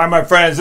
All right, my friends,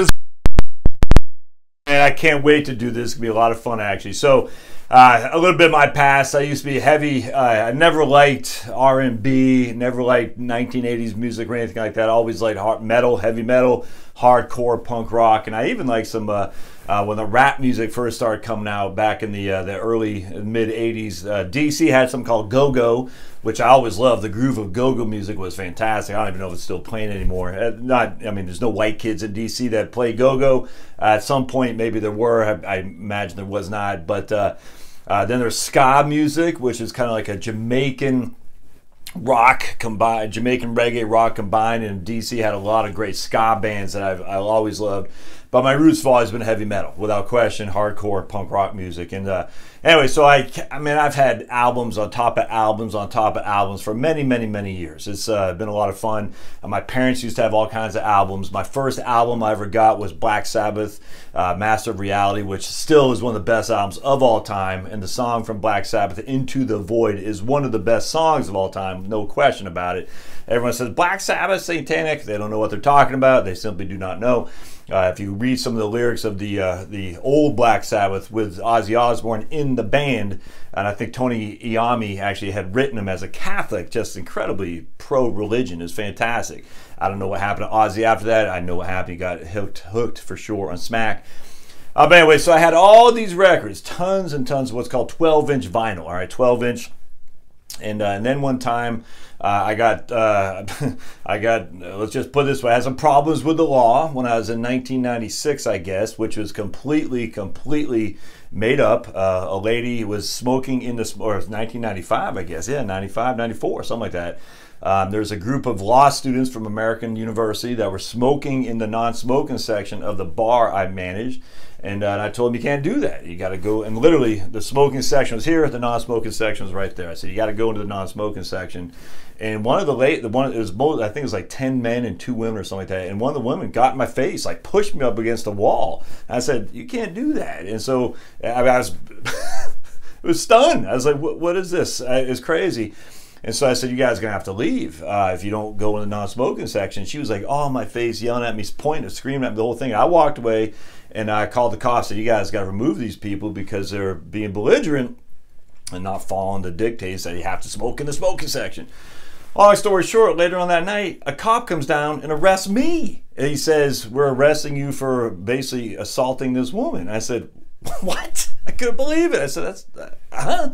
and I can't wait to do this. It's gonna be a lot of fun, actually. So, a little bit of my past. I used to be heavy. I never liked R&B, never liked 1980s music or anything like that. I always liked hard metal, heavy metal, hardcore, punk rock, and I even liked some when the rap music first started coming out back in the early mid 80s. DC had something called go-go, which I always loved. The groove of go-go music was fantastic. I don't even know if it's still playing anymore. I mean, there's no white kids in DC that play go-go. At some point, maybe there were. I imagine there was not. But then there's ska music, which is kind of like a Jamaican rock combined, Jamaican reggae rock combined. And DC had a lot of great ska bands that I always loved. But my roots have always been heavy metal, without question, hardcore punk rock music. And anyway, so I mean, I've had albums on top of albums on top of albums for many, many, many years. It's been a lot of fun. My parents used to have all kinds of albums. My first album I ever got was Black Sabbath, Master of Reality, which still is one of the best albums of all time. And the song from Black Sabbath, Into the Void, is one of the best songs of all time, no question about it. Everyone says, Black Sabbath, satanic. They don't know what they're talking about. They simply do not know. If you read some of the lyrics of the old Black Sabbath with Ozzy Osbourne in the band, and I think Tony Iommi actually had written him as a Catholic, just incredibly pro-religion. It's fantastic. I don't know what happened to Ozzy after that. I know what happened. He got hooked for sure on smack. But anyway, so I had all these records, tons and tons of what's called 12-inch vinyl. All right, 12-inch. And then one time I got let's just put it this way, I had some problems with the law when I was in 1996, I guess, which was completely made up. A lady was smoking in the, or it was 1995, I guess, yeah, 95, 94, something like that. There's a group of law students from American University that were smoking in the non-smoking section of the bar I managed. And I told them, you can't do that. You got to go, and literally the smoking section was here, the non-smoking section was right there. I said, you got to go into the non-smoking section. And one of the it was both, I think it was like 10 men and 2 women or something like that. And one of the women got in my face, like pushed me up against the wall. And I said, you can't do that. And so I was, I was stunned. I was like, what is this? It's crazy. And so I said, you guys are going to have to leave if you don't go in the non-smoking section. She was like, oh, in my face, yelling at me, pointing, screaming at me, the whole thing. I walked away and I called the cops. Said, you guys got to remove these people because they're being belligerent and not following the dictates that you have to smoke in the smoking section. Long story short, later on that night, a cop comes down and arrests me. And he says, we're arresting you for basically assaulting this woman. I said, what? I couldn't believe it. I said, that's, huh?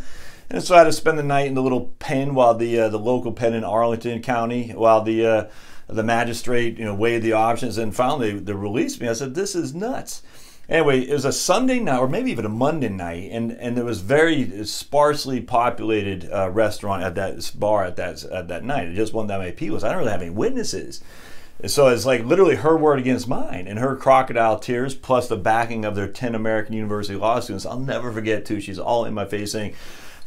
And so I had to spend the night in the little pen while the local pen in Arlington County, while the magistrate, weighed the options, and finally they released me. I said, this is nuts. Anyway, it was a Sunday night, or maybe even a Monday night, and there was very sparsely populated restaurant at that bar at that night. It just wasn't that many people. So I don't really have any witnesses. And so it's like literally her word against mine, and her crocodile tears plus the backing of their 10 American University law students. I'll never forget too. She's all in my face saying,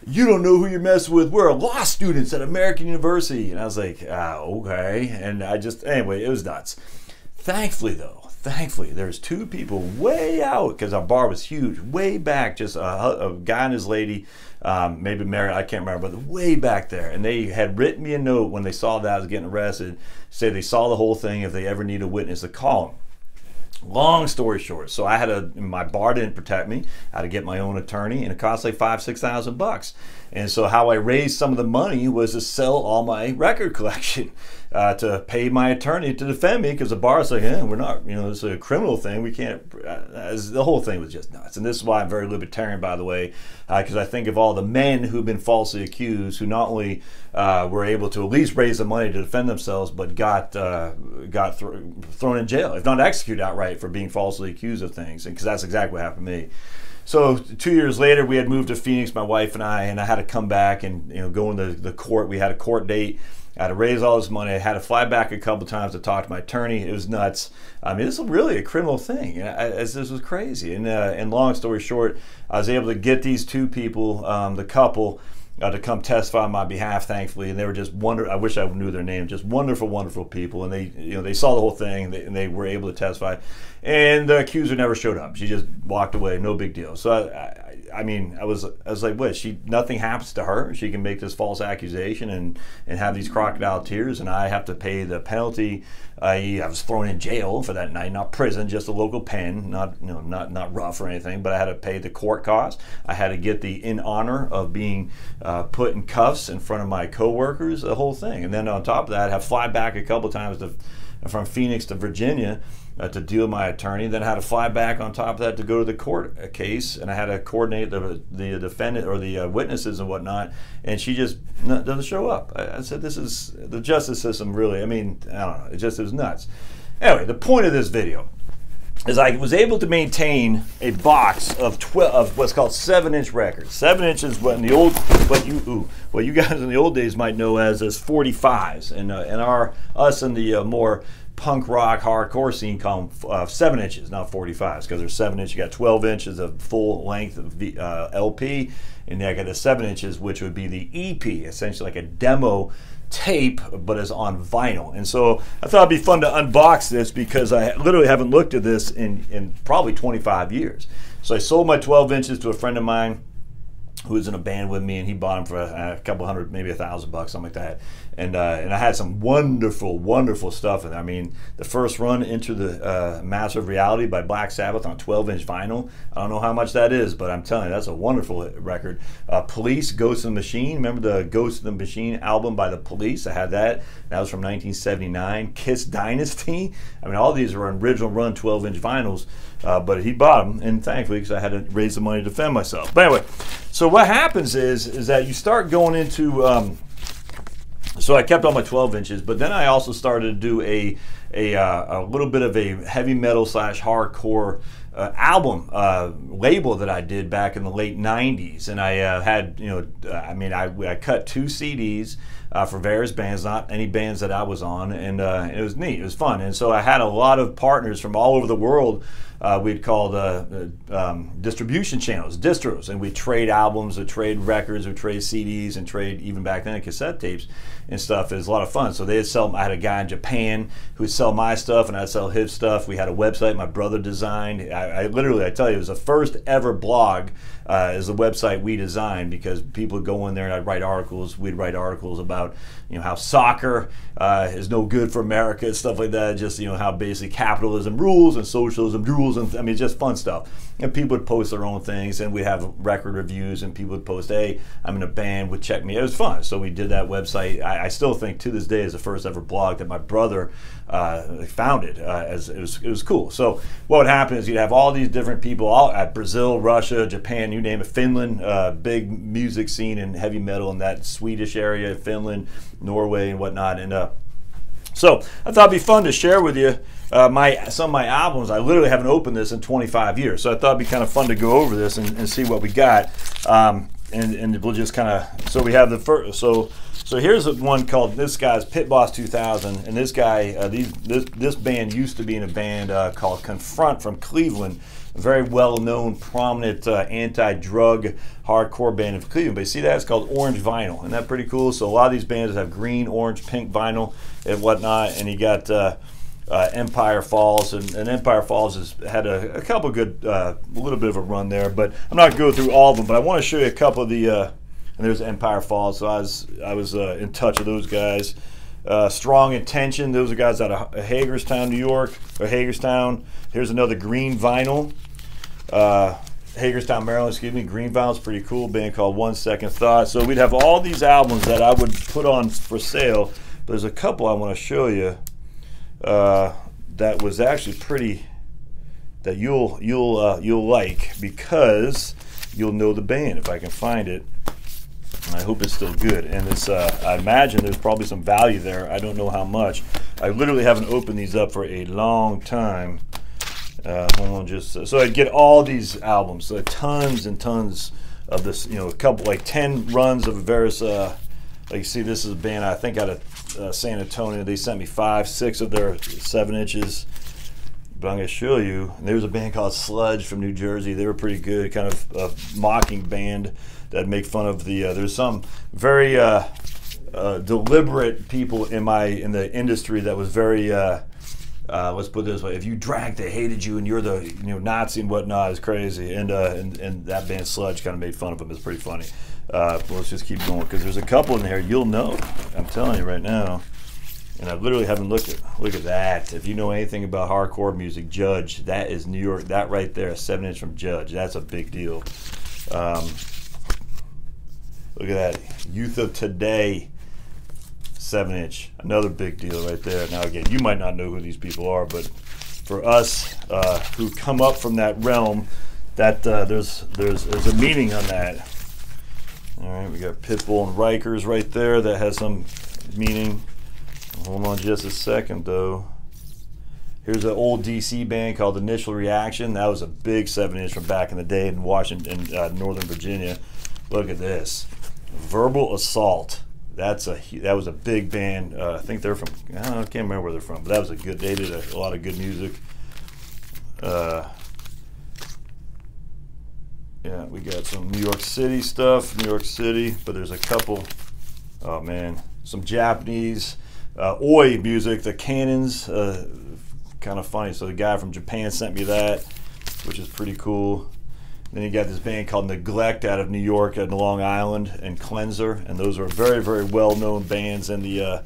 you don't know who you're messing with. We're law students at American University. And I was like, okay. And anyway, it was nuts. Thankfully, there's 2 people way out, because our bar was huge, way back, just a guy and his lady, maybe married, I can't remember, but way back there. And they had written me a note when they saw that I was getting arrested, say they saw the whole thing, if they ever need a witness to call them. Long story short, so I had my bar didn't protect me. I had to get my own attorney, and it cost like $5,000-6,000. And so how I raised some of the money was to sell all my record collection to pay my attorney to defend me, because the bar's like, we're not, it's a criminal thing. We can't. The whole thing was just nuts. And this is why I'm very libertarian, by the way, because I think of all the men who've been falsely accused, who not only were able to at least raise the money to defend themselves, but got thrown in jail, if not executed outright, for being falsely accused of things. And because that's exactly what happened to me. So 2 years later, we had moved to Phoenix, my wife and I had to come back and go into the court. We had a court date. I had to raise all this money. I had to fly back a couple times to talk to my attorney. It was nuts. I mean, this is really a criminal thing. This was crazy. And long story short, I was able to get these 2 people, the couple, to come testify on my behalf, thankfully, and they were just wonderful. I wish I knew their name. Just wonderful, wonderful people, and they saw the whole thing, and they were able to testify. And the accuser never showed up. She just walked away, no big deal. So I mean, I was like, what? Nothing happens to her. She can make this false accusation and have these crocodile tears, and I have to pay the penalty. I was thrown in jail for that night, not prison, just a local pen, not rough or anything. But I had to pay the court costs. I had to get the in honor of being put in cuffs in front of my coworkers, the whole thing. And then on top of that, I had to fly back a couple times from Phoenix to Virginia. To deal with my attorney, then I had to fly back on top of that to go to the court case, and I had to coordinate the defendant or the witnesses and whatnot, and she just doesn't show up. I said, this is the justice system, really. I mean, I don't know, it was nuts. Anyway, the point of this video is I was able to maintain a box of what's called 7-inch records. 7 inches, what you guys in the old days might know as 45s, and us in the more punk rock hardcore scene call them 7 inches, not 45s, because they're 7 inches. You got 12 inches of full length of LP, and then I got the 7 inches, which would be the EP, essentially like a demo tape, but is on vinyl. And so I thought it'd be fun to unbox this because I literally haven't looked at this in probably 25 years. So I sold my 12 inches to a friend of mine who was in a band with me, and he bought them for a couple hundred, maybe $1,000, something like that. And I had some wonderful stuff in there. I mean, the first run into the Master of Reality by Black Sabbath on 12-inch vinyl. I don't know how much that is, but I'm telling you, that's a wonderful record. Police, Ghost of the Machine. Remember the Ghost of the Machine album by the Police? I had that. That was from 1979. Kiss Dynasty. I mean, all these are original run 12-inch vinyls. But he bought them, and thankfully, because I had to raise the money to defend myself. But anyway, so what happens is that you start going into. So I kept all my 12 inches, but then I also started to do a little bit of a heavy metal / hardcore album label that I did back in the late 90s, and I had, I cut 2 CDs for various bands, not any bands that I was on, and it was neat, it was fun, and so I had a lot of partners from all over the world. We'd call distribution channels, distros, and we'd trade albums, we'd trade records, we'd trade CDs, and trade, even back then, cassette tapes and stuff. It was a lot of fun. So they'd sell, I had a guy in Japan who would sell my stuff, and I'd sell his stuff. We had a website my brother designed. I literally, I tell you, it was the first ever blog, is the website we designed, because people would go in there and I'd write articles. We'd write articles about, how soccer is no good for America and stuff like that. Just, how basically capitalism rules and socialism rules, and I mean, just fun stuff. And people would post their own things, and we'd have record reviews, and people would post, hey, I'm in a band, would check me. It was fun. So we did that website. I still think to this day is the first ever blog that my brother founded. As it was cool. So what would happen is you'd have all these different people all at Brazil, Russia, Japan, you name it, Finland, big music scene and heavy metal in that Swedish area, Finland, Norway, and whatnot. And so I thought it'd be fun to share with you some of my albums. I literally haven't opened this in 25 years, so I thought it'd be kind of fun to go over this and see what we got. And we'll just kind of, so we have the first, so here's one called, this guy's Pit Boss 2000, and this guy, this band used to be in a band called Confront from Cleveland, a very well-known, prominent anti-drug hardcore band in Cleveland. But you see that? It's called Orange Vinyl. Isn't that pretty cool? So a lot of these bands have green, orange, pink vinyl and whatnot, and you got Empire Falls, and Empire Falls has had a couple good, a little bit of a run there, but I'm not going to go through all of them, but I want to show you a couple of the, and there's Empire Falls, so I was in touch with those guys. Strong Intention, those are guys out of Hagerstown, New York, or Hagerstown. Here's another green vinyl. Hagerstown, Maryland, excuse me. Green vinyl's pretty cool, band called One Second Thought. So we'd have all these albums that I would put on for sale, but there's a couple I want to show you that was actually pretty, that you'll like, because you'll know the band if I can find it. I hope it's still good, and it's I imagine there's probably some value there. I don't know how much. I literally haven't opened these up for a long time. Hold on, so I'd get all these albums, so tons and tons of this, a couple, like 10 runs of various, like you see, this is a band I think out of San Antonio. They sent me 5, 6 of their 7 inches, but I'm going to show you. And there was a band called Sludge from New Jersey. They were pretty good, kind of a mocking band that make fun of the, there's some very deliberate people in the industry that was very let's put it this way: if you drank, they hated you, and you're the Nazi and whatnot. It's crazy. And that band Sludge kind of made fun of him. It's pretty funny. Let's just keep going because there's a couple in there you'll know. I'm telling you right now. And I literally haven't looked at. Look at that. If you know anything about hardcore music, Judge. That is New York. That right there, a 7-inch from Judge. That's a big deal. Look at that. Youth of Today. 7-inch, another big deal right there. Now again, you might not know who these people are, but for us who come up from that realm, that there's a meaning on that. All right, we got Pitbull and Rikers right there. That has some meaning. Hold on just a second though. Here's an old DC band called Initial Reaction. That was a big 7-inch from back in the day in Washington, Northern Virginia. Look at this, Verbal Assault. That was a big band. I think they're from. I can't remember where they're from, but that was a good. They did a lot of good music. Yeah, we got some New York City stuff. New York City, but there's a couple. Oh man, some Japanese oi music. The Cannons, kind of funny. So the guy from Japan sent me that, which is pretty cool. Then you got this band called Neglect out of New York and Long Island, and Cleanser, and those are very, very well-known bands in the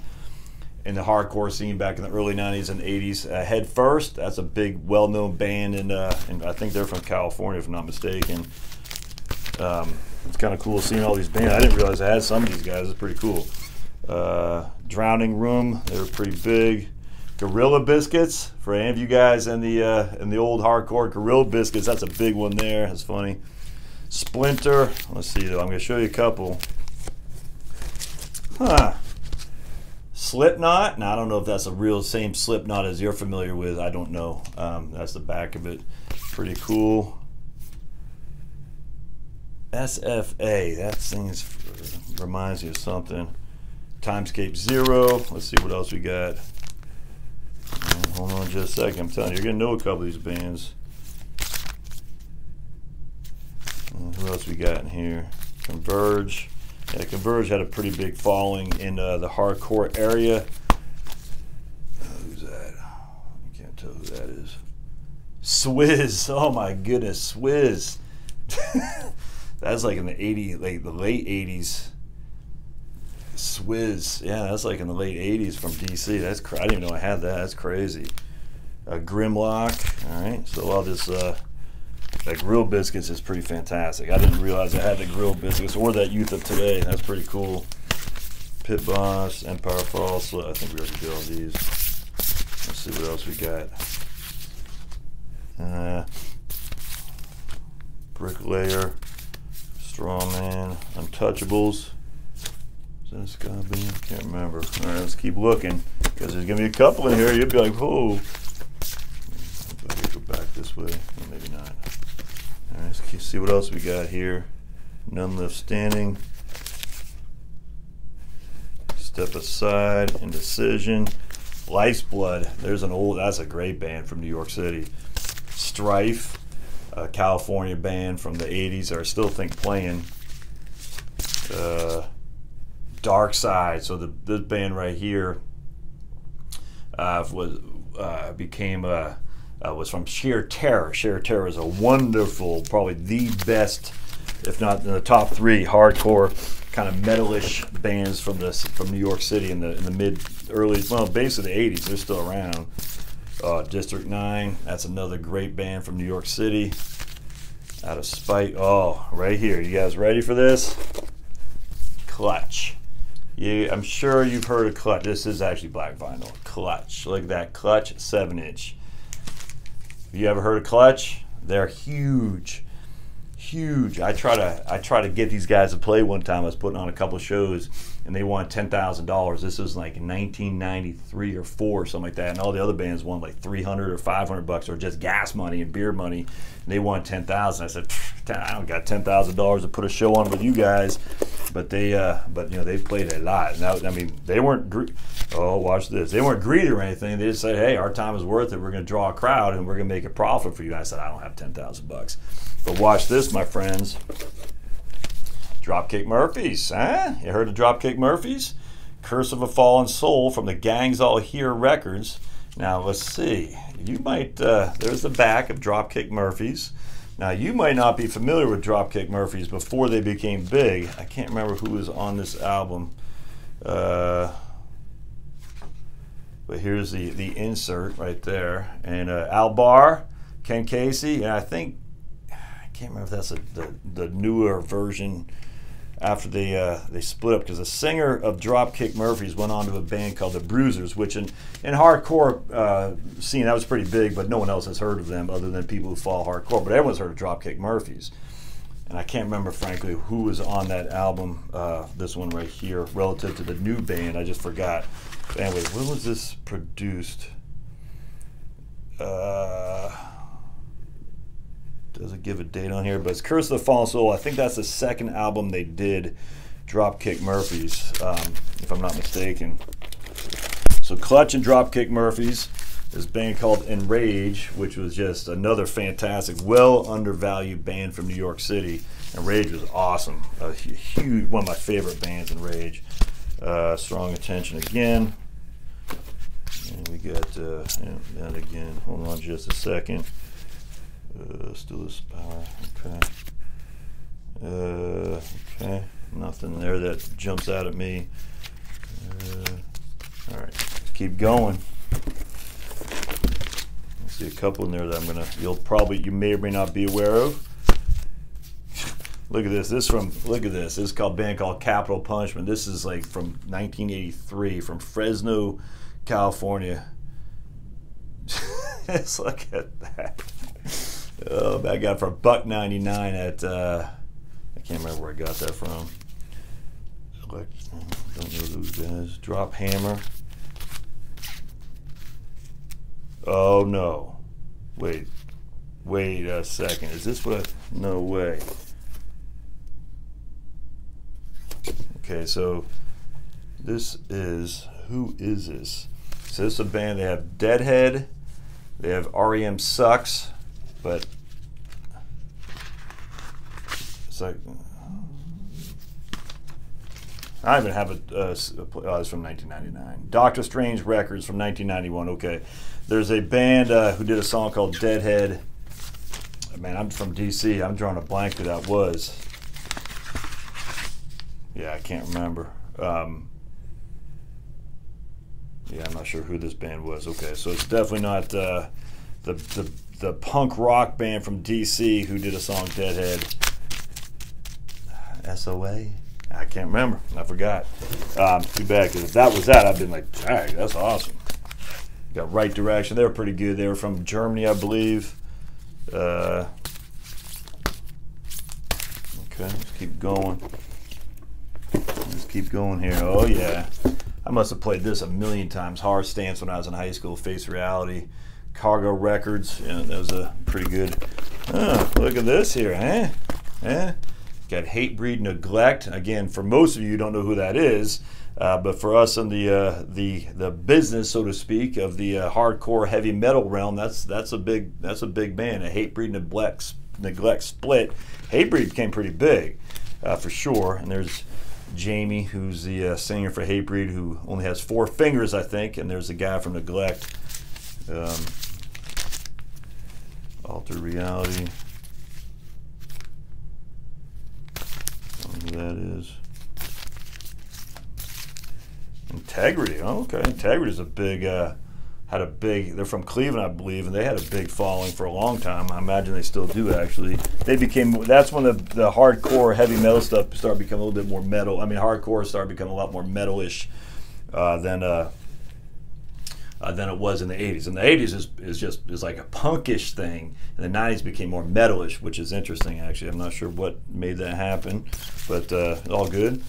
hardcore scene back in the early '90s and '80s. Head First, that's a big, well-known band, and I think they're from California, if I'm not mistaken. It's kind of cool seeing all these bands. I didn't realize I had some of these guys. It's pretty cool. Drowning Room, they were pretty big. Gorilla Biscuits, for any of you guys in the old hardcore, Gorilla Biscuits, that's a big one there. That's funny. Splinter, let's see though, I'm going to show you a couple. Slipknot, now I don't know if that's a real same Slipknot as you're familiar with, I don't know. That's the back of it, pretty cool. SFA, that thing reminds me of something. Timescape Zero, let's see what else we got. Hold on just a second. I'm telling you, you're going to know a couple of these bands. Who else we got in here? Converge. Yeah, Converge had a pretty big following in the hardcore area. Who's that? I can't tell who that is. Swizz. Oh my goodness, Swizz. That's like in the the late 80s. Swizz, yeah, that's like in the late 80s from DC. That's I didn't even know I had that. That's crazy. Grimlock, all right. So a lot of this, that Grill Biscuits is pretty fantastic. I didn't realize I had the Grill Biscuits or that Youth of Today. That's pretty cool. Pit Boss, Empire Falls. So I think we already did all these. Let's see what else we got. Bricklayer, Strawman, Untouchables. This guy been? I can't remember. All right, let's keep looking because there's gonna be a couple in here. You'll be like, "Whoa!" If I could go back this way, or maybe not. All right, let's see what else we got here. None Left Standing. Step Aside. Indecision. Life's Blood. There's an old. That's a great band from New York City. Strife, a California band from the '80s. I still think playing. Dark Side. So this band right here was from Sheer Terror. Sheer Terror is a wonderful, probably the best, if not in the top 3 hardcore kind of metalish bands from New York City in the basically the '80s. They're still around. District 9. That's another great band from New York City. Out of Spite. Oh, right here. You guys ready for this? Clutch. Yeah, I'm sure you've heard of Clutch. This is actually black vinyl. Clutch. Look at that. Clutch 7-inch. Have you ever heard of Clutch? They're huge. Huge. I try to get these guys to play one time. I was putting on a couple shows and they won $10,000. This was like 1993 or 4 or something like that. And all the other bands won like $300 or $500 or just gas money and beer money. And they won $10,000. I said, I don't got $10,000 to put a show on with you guys. But they've played a lot. Now, I mean, they weren't. Watch this. They weren't greedy or anything. They just said, "Hey, our time is worth it. We're going to draw a crowd and we're going to make a profit for you." And I said, "I don't have $10,000." But watch this, my friends. Dropkick Murphys, huh? You heard of Dropkick Murphys? Curse of a Fallen Soul from the Gangs All Here Records. Now let's see. You might. There's the back of Dropkick Murphys. Now you might not be familiar with Dropkick Murphys before they became big. I can't remember who was on this album. But here's the insert right there. And Al Barr, Ken Casey, and I can't remember if that's the newer version after they split up, because the singer of Dropkick Murphys went on to a band called the Bruisers, which in hardcore scene, that was pretty big, but no one else has heard of them other than people who follow hardcore. But everyone's heard of Dropkick Murphys. And I can't remember, frankly, who was on that album, this one right here, relative to the new band. I just forgot. But anyway, when was this produced? Doesn't give a date on here, but it's Curse of the Fallen Soul. I think that's the second album they did, Dropkick Murphys, if I'm not mistaken. So Clutch and Dropkick Murphys, this band called Enrage, which was just another fantastic, well undervalued band from New York City. Enrage was awesome, a huge, one of my favorite bands, Enrage. Strong Attention again. And we got that again. Hold on just a second. Still this power. Okay. Okay. Nothing there that jumps out at me. All right. Let's keep going. I see a couple in there that you may or may not be aware of. Look at this. Look at this. This is called a band called Capital Punishment. This is like from 1983 from Fresno, California. Just look at that. Oh, that got for $1.99 at I can't remember where I got that from. Don't know those guys. Drop Hammer. Oh no. Wait a second. Is this what no way. Okay, so this is, who is this? So this is a band, they have Deadhead, they have REM Sucks, but it's like, I even have it's from 1999. Doctor Strange Records from 1991, okay. There's a band who did a song called Deadhead. Man, I'm from DC, I'm drawing a blank who that was. Yeah, I can't remember. Yeah, I'm not sure who this band was. Okay, so it's definitely not the punk rock band from DC who did a song Deadhead. SOA? I can't remember. I forgot. Too bad, because if that was that, I'd been like, dang, that's awesome. Got Right Direction. They were pretty good. They were from Germany, I believe. Okay, let's keep going. Let's keep going here. Oh, yeah. I must have played this a million times. Hard Stance when I was in high school. Face Reality. Cargo Records. Yeah, that was a pretty good. Oh, look at this here, eh? Eh? Got Hatebreed Neglect. Again, for most of you don't know who that is, but for us in the business, so to speak, of the hardcore heavy metal realm, that's a big band. A Hatebreed Neglect split. Hatebreed became pretty big, for sure. And there's Jamie, who's the singer for Hatebreed, who only has 4 fingers, I think. And there's the guy from Neglect. Altered Reality. Who that is. Integrity. Oh, okay. Integrity is a big, they're from Cleveland, I believe, and they had a big following for a long time. I imagine they still do, actually. That's when the hardcore heavy metal stuff started becoming a little bit more metal. I mean, hardcore started becoming a lot more metal-ish than it was in the 80s. In the 80s is like a punkish thing, and the 90s became more metalish, which is interesting, actually. I'm not sure what made that happen, but all good.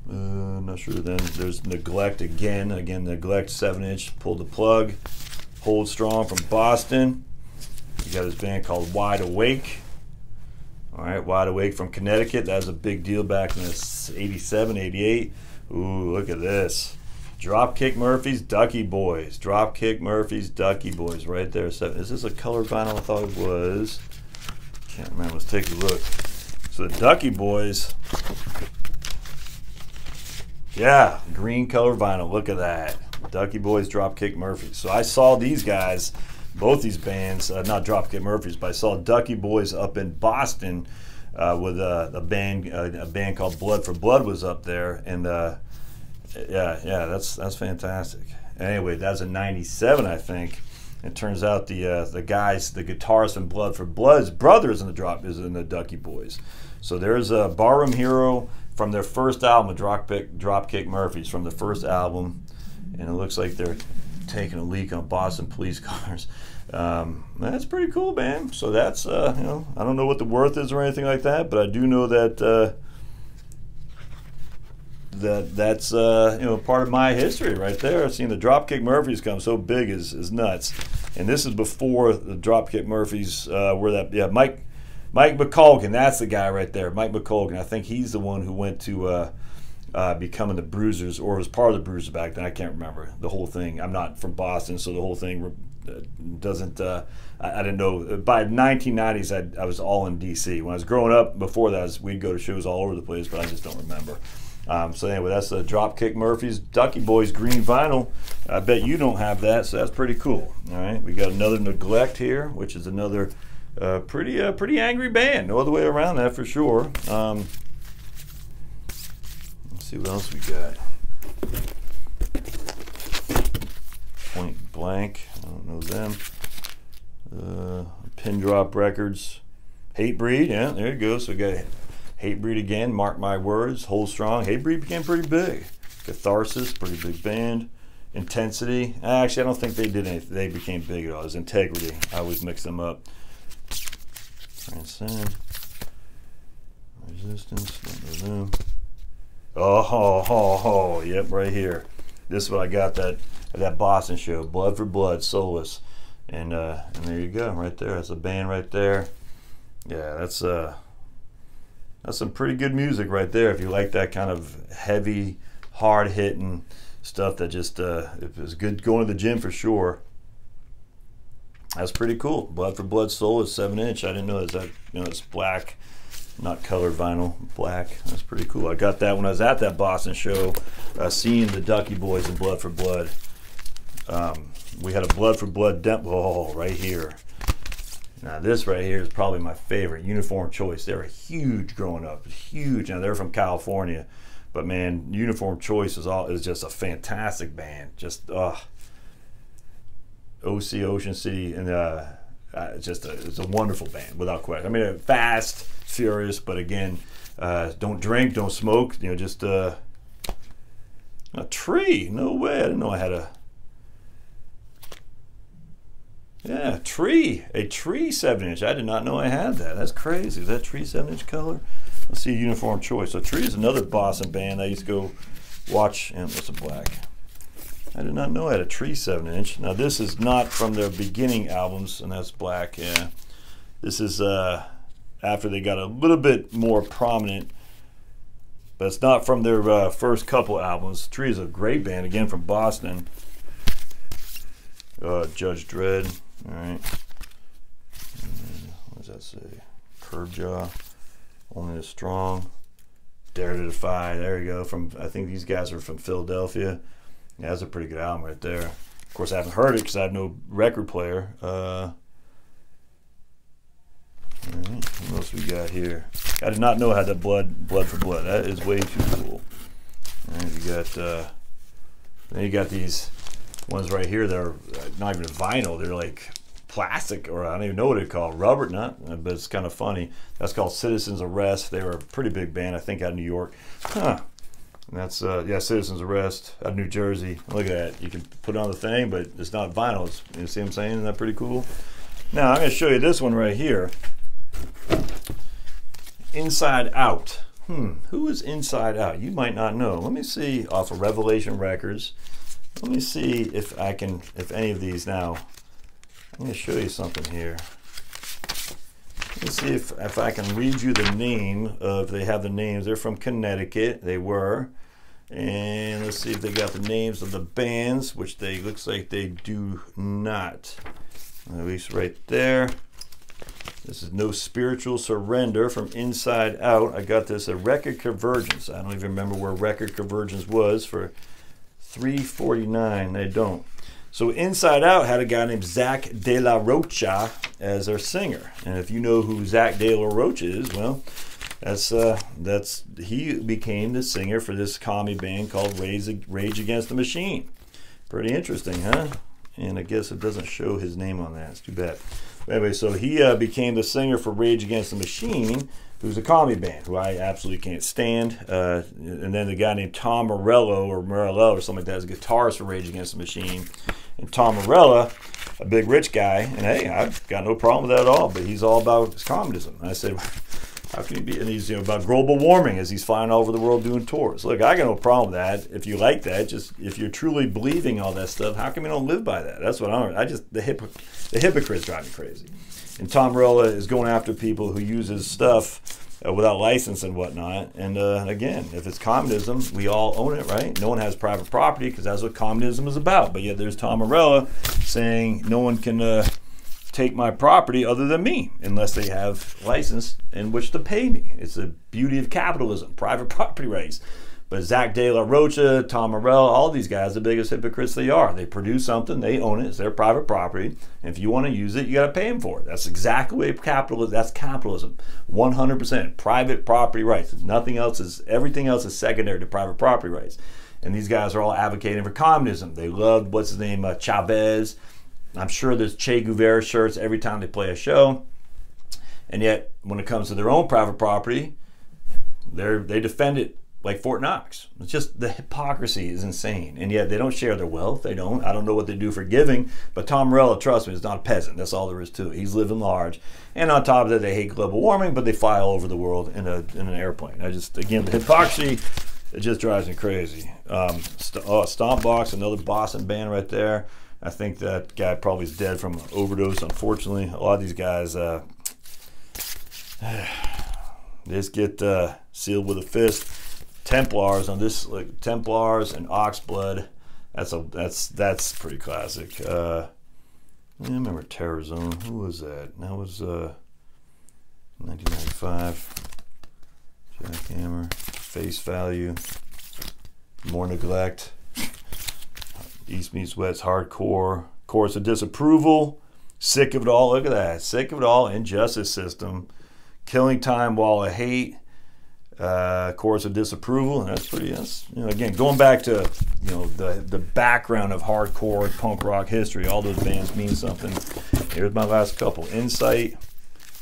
I'm not sure. Then there's Neglect again. Neglect 7-inch, Pulled the Plug. Hold Strong from Boston. You got this band called Wide Awake. All right, Wide Awake from Connecticut. That was a big deal back in the 87, 88. Ooh, look at this. Dropkick Murphys, Ducky Boys. Dropkick Murphys, Ducky Boys, right there. Is this a colored vinyl? I thought it was. Can't remember. Let's take a look. So the Ducky Boys. Yeah, green color vinyl. Look at that. Ducky Boys, Dropkick Murphys. So I saw these guys, both these bands, not Dropkick Murphys, but I saw Ducky Boys up in Boston with a band called Blood for Blood was up there, and yeah, that's fantastic. Anyway, that's in '97, I think. It turns out the guitarist from Blood for Blood's brothers in the Ducky Boys. So there's a Barroom Hero from their first album, Dropkick Murphys, from the first album, and it looks like they're taking a leak on Boston police cars. That's pretty cool, man. So that's you know, I don't know what the worth is or anything like that, but I do know that that's you know, part of my history right there. Seeing the Dropkick Murphys come so big is nuts. And this is before the Dropkick Murphys were that, yeah, Mike McColgan, that's the guy right there, Mike McColgan. I think he's the one who went to becoming the Bruisers, or was part of the Bruisers back then. I can't remember the whole thing. I'm not from Boston, so the whole thing doesn't, I didn't know. By 1990s, I was all in D.C. When I was growing up, before that, we'd go to shows all over the place, but I just don't remember. So anyway, that's the Dropkick Murphys, Ducky Boys green vinyl. I bet you don't have that, so that's pretty cool. All right, we got another Neglect here, which is another pretty angry band. No other way around that for sure. Let's see what else we got. Point Blank, I don't know them. Pin Drop Records, Hatebreed, yeah, there you go. So we got Hatebreed again, Mark My Words, Hold Strong. Hatebreed became pretty big. Catharsis, pretty big band. Intensity, actually I don't think they did anything. They became big at all. It was Integrity. I always mix them up. Transcend. Resistance, don't know them. Oh, yep, right here. This is what I got at that Boston show, Blood for Blood, Solace. And there you go, right there. That's a band right there. Yeah, that's some pretty good music right there. If you like that kind of heavy, hard-hitting stuff that just is good going to the gym for sure. That's pretty cool. Blood for Blood Solace 7-inch. I didn't know that. You know, it's black, not colored vinyl, black. That's pretty cool. I got that when I was at that Boston show, seeing the Ducky Boys and Blood for Blood. We had a Blood for Blood demo right here. Now this right here is probably my favorite, Uniform Choice. They were huge growing up, huge. Now they're from California, but man, Uniform Choice is just a fantastic band. Just OC Ocean City, and it's a wonderful band without question. I mean, fast, furious, but again, don't drink, don't smoke. You know, just a Tree. No way, I didn't know I had a. Yeah, a Tree 7-inch. I did not know I had that. That's crazy. Is that Tree 7-inch color? Let's see, Uniform Choice. So Tree is another Boston band I used to go watch. And what's a black? I did not know I had a Tree 7-inch. Now this is not from their beginning albums, and that's black. Yeah, this is after they got a little bit more prominent, but it's not from their first couple albums. Tree is a great band, again from Boston. Judge Dredd. All right. What does that say? Curb Jaw. Only the Strong. Dare to Defy. There you go. I think these guys are from Philadelphia. Yeah, that's a pretty good album right there. Of course, I haven't heard it because I have no record player. All right. What else we got here? I did not know I had that Blood for Blood. That is way too cool. All right, then you got these ones right here that are not even vinyl. They're like plastic, or I don't even know what it's called. Rubber, not, but it's kind of funny. That's called Citizens Arrest. They were a pretty big band, I think, out of New York. Huh. And that's, yeah, Citizens Arrest out of New Jersey. Look at that. You can put it on the thing, but it's not vinyl. You see what I'm saying? Isn't that pretty cool? Now, I'm going to show you this one right here. Inside Out. Who is Inside Out? You might not know. Let me see, off of Revelation Records. Let me see if any of these now. I'm going to show you something here. Let me see if I can read you the name of, they have the names. They're from Connecticut, they were. And let's see if they got the names of the bands, which looks like they do not. At least right there. This is No Spiritual Surrender from Inside Out. I got this at Record Convergence. I don't even remember where Record Convergence was for $3.49. They don't. So Inside Out had a guy named Zach De La Rocha as their singer, and if you know who Zach De La Rocha is, well, that's he became the singer for this comedy band called Rage Against the Machine. Pretty interesting, huh? And I guess it doesn't show his name on that. It's too bad. But anyway, so he became the singer for Rage Against the Machine, who's a comedy band, who I absolutely can't stand. And then the guy named Tom Morello, or something like that, is a guitarist for Rage Against the Machine. And Tom Morello, a big rich guy, and hey, I've got no problem with that at all, but he's all about communism. And I said, how can he be? And he's about global warming as he's flying all over the world doing tours. Look, I got no problem with that. If you like that, just if you're truly believing all that stuff, how come you don't live by that? That's what the hypocrites drive me crazy. And Tom Morello is going after people who use his stuff without license and whatnot. And again, if it's communism, we all own it, right? No one has private property because that's what communism is about. But yet there's Tom Morello saying no one can take my property other than me unless they have license in which to pay me. It's the beauty of capitalism, private property rights. But Zach De La Rocha, Tom Morello, all these guys, the biggest hypocrites they are. They produce something, they own it, it's their private property, and if you want to use it, you got to pay them for it. That's exactly what that's capitalism. 100% private property rights. Nothing else everything else is secondary to private property rights. And these guys are all advocating for communism. They loved, what's his name, Chavez. I'm sure there's Che Guevara shirts every time they play a show. And yet, when it comes to their own private property, they defend it like Fort Knox. It's just the hypocrisy is insane. And yet, they don't share their wealth. They don't. I don't know what they do for giving. But Tom Morello, trust me, is not a peasant. That's all there is to it. He's living large. And on top of that, they hate global warming, but they fly all over the world in an airplane. Again, the hypocrisy, it just drives me crazy. Stompbox, another Boston band right there. I think that guy probably is dead from an overdose, unfortunately. A lot of these guys they just get sealed with a fist. Templars on this, like Templars and Oxblood. That's pretty classic. I remember Terrorzone. Who was that? That was 1995. Jackhammer. Face Value. More Neglect. East Meets West, Hardcore, Chorus of Disapproval, Sick of It All. Look at that, Sick of It All, Injustice System, Killing Time, Wall of Hate, Chorus of Disapproval. That's again, going back to the background of hardcore and punk rock history. All those bands mean something. Here's my last couple: Insight,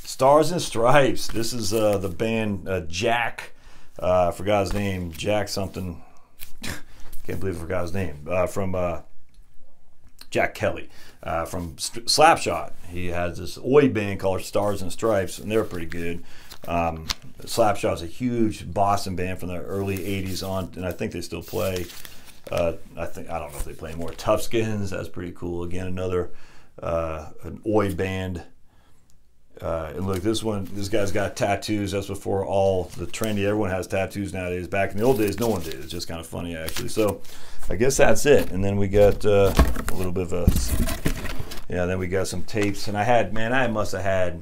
Stars and Stripes. This is the band Jack. I forgot his name. Jack something. Can't believe I forgot his name. From Jack Kelly from Slapshot. He has this oi band called Stars and Stripes, and they were pretty good. Slapshot is a huge Boston band from the early '80s on, and I think they still play. I don't know if they play more. Toughskins, that's pretty cool. Again, another an oi band. And look, this guy's got tattoos. That's before all the trendy. Everyone has tattoos nowadays. Back in the old days, no one did. It's just kind of funny, actually. So I guess that's it. And then we got a little bit of then we got some tapes. And I must have had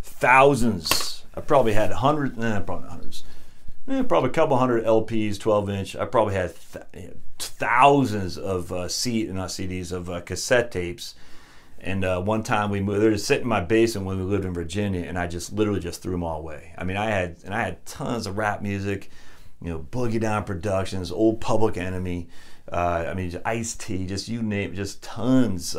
thousands. I probably had hundreds, probably hundreds. Probably a couple hundred LPs, 12-inch. I probably had thousands of cassette tapes. And one time we moved, they were just sitting in my basement when we lived in Virginia, and I just literally threw them all away. I mean, I had tons of rap music, Boogie Down Productions, Old Public Enemy, Ice-T, just you name it, just tons.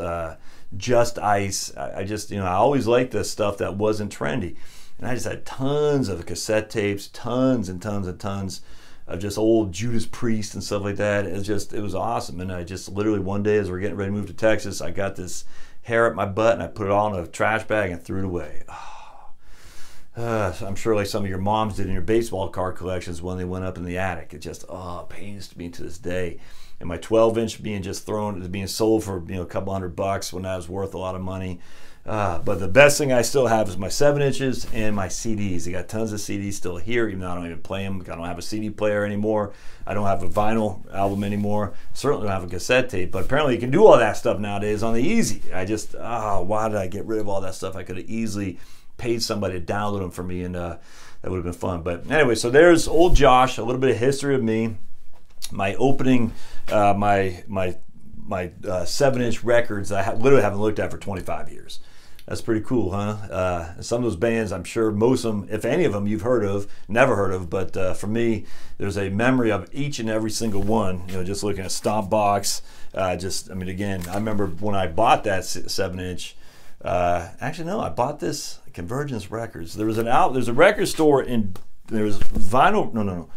Just Ice. I always liked the stuff that wasn't trendy, and I just had tons of cassette tapes, tons and tons and tons of just old Judas Priest and stuff like that. It was awesome. And I just literally one day, as we're getting ready to move to Texas, I got this hair up my butt and I put it all in a trash bag and threw it away. I'm sure like some of your moms did in your baseball card collections when they went up in the attic. It just pains me to this day. And my 12-inch being sold for a couple $100 when that was worth a lot of money. But the best thing I still have is my 7-inches and my CDs. I got tons of CDs still here, even though I don't even play them. I don't have a CD player anymore. I don't have a vinyl album anymore. Certainly don't have a cassette tape. But apparently you can do all that stuff nowadays on the easy. Why did I get rid of all that stuff? I could have easily paid somebody to download them for me, and that would have been fun. But anyway, so there's old Josh, a little bit of history of me. my opening, my 7-inch records I literally haven't looked at for 25 years. That's pretty cool, huh? Some of those bands, I'm sure most of them, if any of them you've heard of, never heard of, but for me, there's a memory of each and every single one. You know, just looking at Stompbox, I mean, again, I remember when I bought that 7-inch. Actually, no, I bought this Convergence Records. There's a record store there's vinyl. No.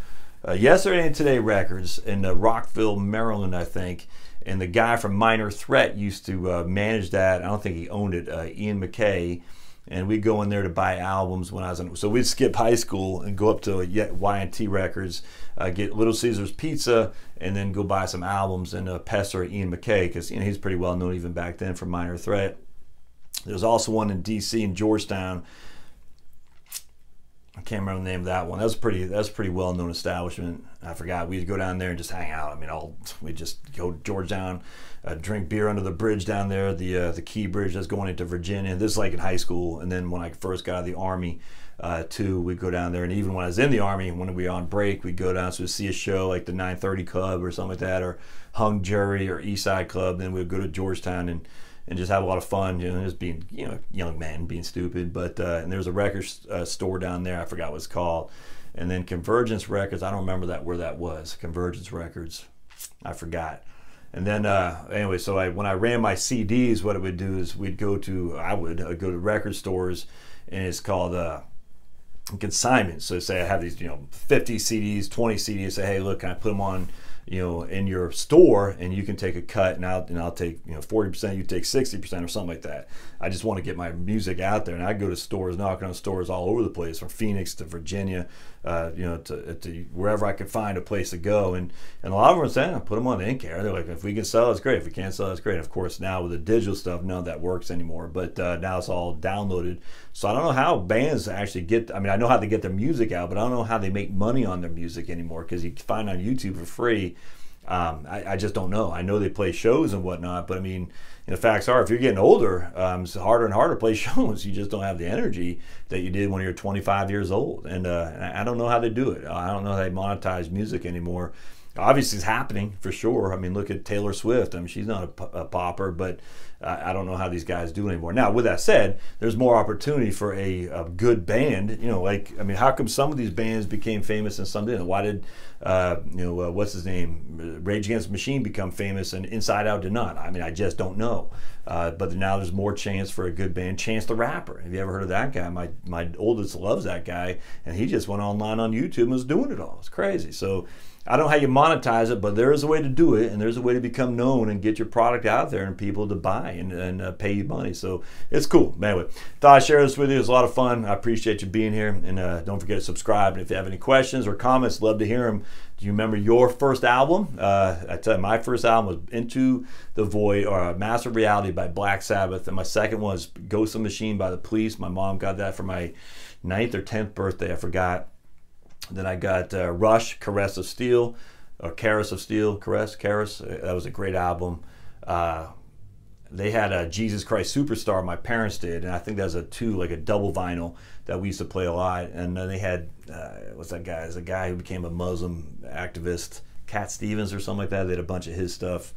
Yesterday and Today Records in Rockville, Maryland, I think. And the guy from Minor Threat used to manage that. I don't think he owned it, Ian McKay. And we'd go in there to buy albums when I was in. So we'd skip high school and go up to Y&T Records, get Little Caesars Pizza, and then go buy some albums and pester Ian McKay, because he's pretty well known even back then for Minor Threat. There's also one in D.C. in Georgetown. I can't remember the name of that one. That's a pretty well-known establishment. I forgot. We'd go down there and just hang out. I mean, we'd just go to Georgetown, drink beer under the bridge down there, the Key Bridge that's going into Virginia. This is like in high school. And then when I first got out of the Army, too, we'd go down there. And even when I was in the Army, when we were on break, we'd go down to see a show like the 930 Club or something like that, or Hung Jury or East Side Club. Then we'd go to Georgetown and just have a lot of fun, just being, young men being stupid. But and there's a record store down there. I forgot what it's called. And then Convergence Records. I don't remember where that was. Convergence Records. I forgot. And then anyway, so when I ran my CDs, what it would do is I would go to record stores, and it's called consignment. So say I have these 50 CDs, 20 CDs. Say, hey, look, can I put them on in your store, and you can take a cut, and I'll take 40%, you take 60% or something like that. I just want to get my music out there, and I go to stores, knocking on stores all over the place, from Phoenix to Virginia, to wherever I could find a place to go, and a lot of them are saying, I put them on. They didn't care. They're like, if we can sell, it's great. If we can't sell, it's great. And of course, now with the digital stuff, none of that works anymore. But now it's all downloaded. So I don't know how bands actually get. I mean, I know how they get their music out, but I don't know how they make money on their music anymore, because you can find it on YouTube for free. I just don't know. I know they play shows and whatnot, but I mean, the facts are, if you're getting older, it's harder and harder to play shows. You just don't have the energy that you did when you were 25 years old. And I don't know how they do it. I don't know how they monetize music anymore. Obviously, it's happening for sure. I mean, look at Taylor Swift. I mean, she's not a popper, but I don't know how these guys do it anymore. Now, with that said, there's more opportunity for a good band. How come some of these bands became famous and some didn't? Why did, what's his name, Rage Against the Machine become famous and Inside Out did not? I mean, I just don't know. But now there's more chance for a good band. Chance the Rapper. Have you ever heard of that guy? My oldest loves that guy, and he just went online on YouTube and was doing it all. It's crazy. So I don't know how you monetize it, but there is a way to do it, and there's a way to become known and get your product out there and people to buy and pay you money. So it's cool. Anyway, thought I'd share this with you. It was a lot of fun. I appreciate you being here, and don't forget to subscribe. And if you have any questions or comments, love to hear them. Do you remember your first album? I tell you, my first album was Into the Void, or Master Reality by Black Sabbath, and my second one was Ghost of the Machine by The Police. My mom got that for my 9th or 10th birthday. I forgot. Then I got Rush, Caress of Steel, or Caress of Steel, Caress. That was a great album. They had Jesus Christ Superstar, my parents did, and I think that was a double vinyl that we used to play a lot. And then they had, what's that guy? There's a guy who became a Muslim activist, Cat Stevens or something like that. They had a bunch of his stuff.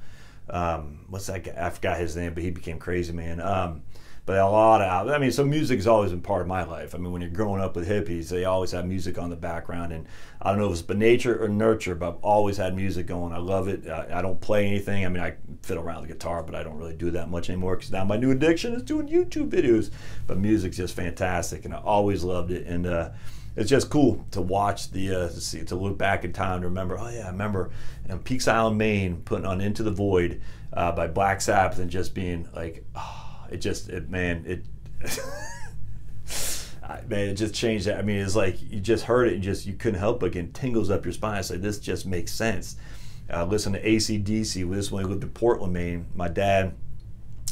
What's that guy? I forgot his name, but he became crazy, man. But a lot of albums. I mean, so music has always been part of my life. I mean, when you're growing up with hippies, they always have music on the background. And I don't know if it's by nature or nurture, but I've always had music going. I love it. I don't play anything. I mean, I fiddle around the guitar, but I don't really do that much anymore, because now my new addiction is doing YouTube videos. But music's just fantastic, and I always loved it. And it's just cool to watch to look back in time to remember, oh yeah, I remember in Peaks Island, Maine, putting on Into the Void by Black Sabbath, and just being like, oh, it just changed that. I mean, it's like you just heard it and you couldn't help but get tingles up your spine. It's like, this just makes sense. Listen to AC/DC. This when I lived in Portland, Maine. My dad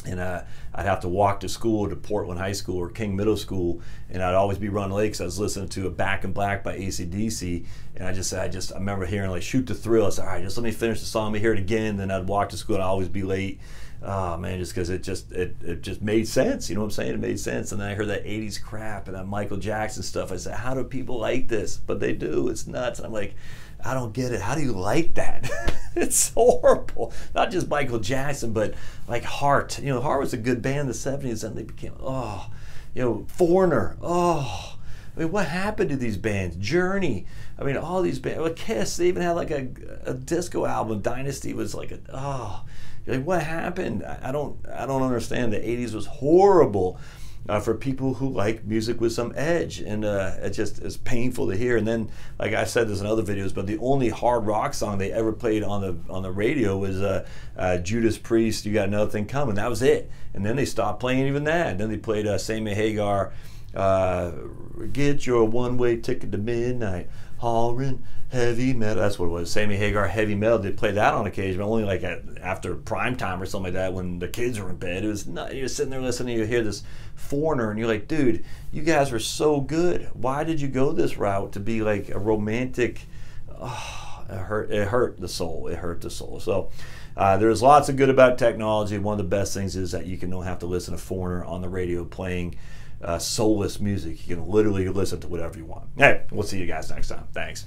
and I'd have to walk to school, to Portland High School or King Middle School, and I'd always be running late because I was listening to a Back in Black by AC/DC, and I remember hearing like Shoot the Thrill. I said, all right, just let me finish the song, let me hear it again. Then I'd walk to school and I'd always be late. Oh man, just because it just made sense. You know what I'm saying? It made sense. And then I heard that 80s crap and that Michael Jackson stuff. I said, how do people like this? But they do. It's nuts. And I'm like, I don't get it. How do you like that? It's horrible. Not just Michael Jackson, but like Heart. You know, Heart was a good band in the 70s, and they became, Foreigner. Oh, I mean, what happened to these bands? Journey. I mean, all these bands. Well, Kiss. They even had like a disco album. Dynasty was like like, what happened? I don't understand. The 80s was horrible for people who like music with some edge, and it just is painful to hear. And then, like I said this in other videos, but the only hard rock song they ever played on the radio was Judas Priest, "You Got Another Thing Coming." That was it. And then they stopped playing even that. And then they played Sammy Hagar, "Get Your One-Way Ticket to Midnight, hollering heavy metal." That's what it was. Sammy Hagar, heavy metal. They play that on occasion, but only like after prime time or something like that when the kids were in bed. It was not, you're sitting there listening, you hear this Foreigner, and you're like, dude, you guys were so good. Why did you go this route to be like a romantic? Oh, it hurt the soul. It hurt the soul. So there's lots of good about technology. One of the best things is that you don't have to listen to Foreigner on the radio playing soulless music. You can literally listen to whatever you want. Hey, we'll see you guys next time. Thanks.